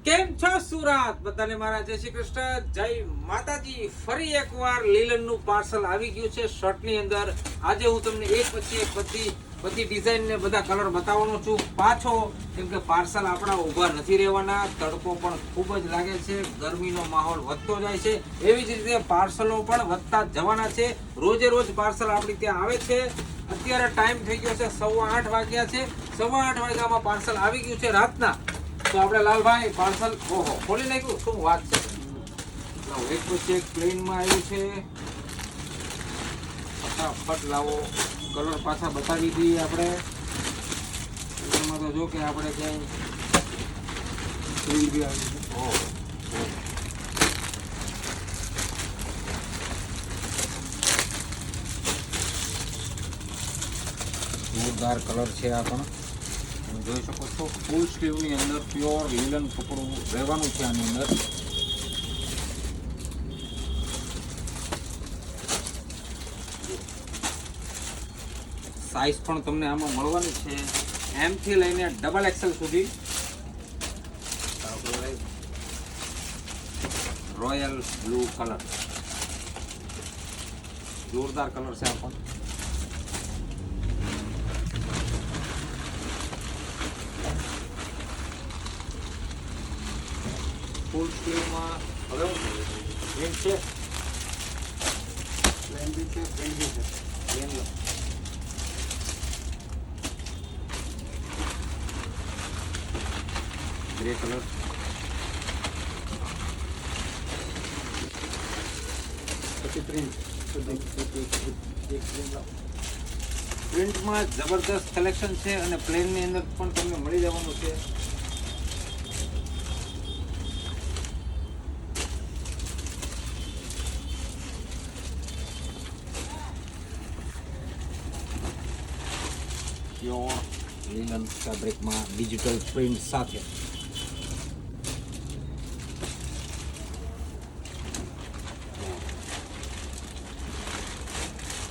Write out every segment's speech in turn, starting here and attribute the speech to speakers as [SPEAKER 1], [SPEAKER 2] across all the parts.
[SPEAKER 1] કેમ છો સુરત? બધાને મારા જય શ્રી કૃષ્ણ, જય માતાજી. ફરી એકવાર લીલનનું પાર્સલ આવી ગયું છે શર્ટની અંદર. આજે હું તમને એક પછી એક બધી ડિઝાઇન ને બધા કલર બતાવવાનો છું પાછો, કેમ કે પાર્સલ આપણા ઊભા નથી રહેવાના. તડકો પણ ખૂબ જ લાગે છે, ગરમીનો માહોલ વધતો જાય છે, એવી જ રીતે પાર્સલો પણ વધતા જવાના છે. રોજે રોજ પાર્સલ આપણી ત્યાં આવે છે. અત્યારે ટાઈમ થઈ ગયો છે 8:15 વાગ્યા છે. 8:15 વાગ્યામાં પાર્સલ આવી ગયું છે રાતના. તો આપણે લાલભાઈ પાર્સલ ઓહો ખોલી નાખ્યું, શું વાત છે. એક પછી એક પ્લેનમાં આવ્યું છે. ફટાફટ લાવો, કલર પાછા બતાવી દઈએ આપણે. એમાં તો જો કે આપણે ક્યાંય બી આવી છે. ઓહો, જોરદાર કલર છે આ પણ. જોઈ શકો છો ફૂલ સ્લીવની અંદર પ્યોર લીલન કપડું રહેવાનું છે આની અંદર. સાઈઝ પણ તમને આમાં મળવાની છે M થી લઈને XXL સુધી. રોયલ બ્લુ કલર, જોરદાર કલર છે આ પણ. ફૂલ સ્લીવમાં હવે પ્રિન્ટ છે, પ્લેન બી છે, પ્રિન્ટ બી છે. પ્લેન લો, ગ્રે કલર. પછી પ્રિન્ટ, પ્રિન્ટમાં જબરદસ્ત કલેક્શન છે અને પ્લેનની અંદર પણ તમને મળી જવાનું છે. પ્યોર લીલન ફેબ્રિકમાં ડિજિટલ પ્રિન્ટ સાથે.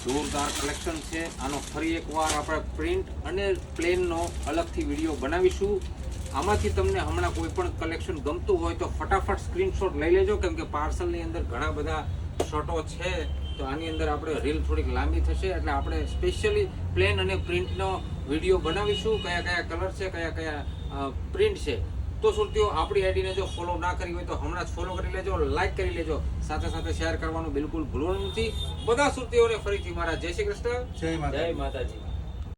[SPEAKER 1] જોરદાર કલેક્શન છે. આનો ફરી એકવાર આપણે પ્રિન્ટ અને પ્લેનનો અલગથી વિડીયો બનાવીશું. આમાંથી તમને હમણાં કોઈ પણ કલેક્શન ગમતું હોય તો ફટાફટ સ્ક્રીનશોટ લઈ લેજો, કેમ કે પાર્સલની અંદર ઘણા બધા શર્ટો છે. તો આની અંદર આપણે રીલ થોડીક લાંબી થશે, એટલે આપણે સ્પેશિયલી પ્લેન અને પ્રિન્ટનો વિડીયો બનાવીશું. કયા કયા કલર છે, કયા કયા પ્રિન્ટ છે. તો સુરતીઓ આપણી આઈડીને જો ફોલો ના કરી હોય તો હમણાં જ ફોલો કરી લેજો, લાઈક કરી લેજો, સાથે સાથે શેર કરવાનું બિલકુલ ભૂલવાનું નથી. બધા સુરતીઓને ફરીથી મારા જય શ્રી કૃષ્ણ,
[SPEAKER 2] જય
[SPEAKER 1] જય માતાજી.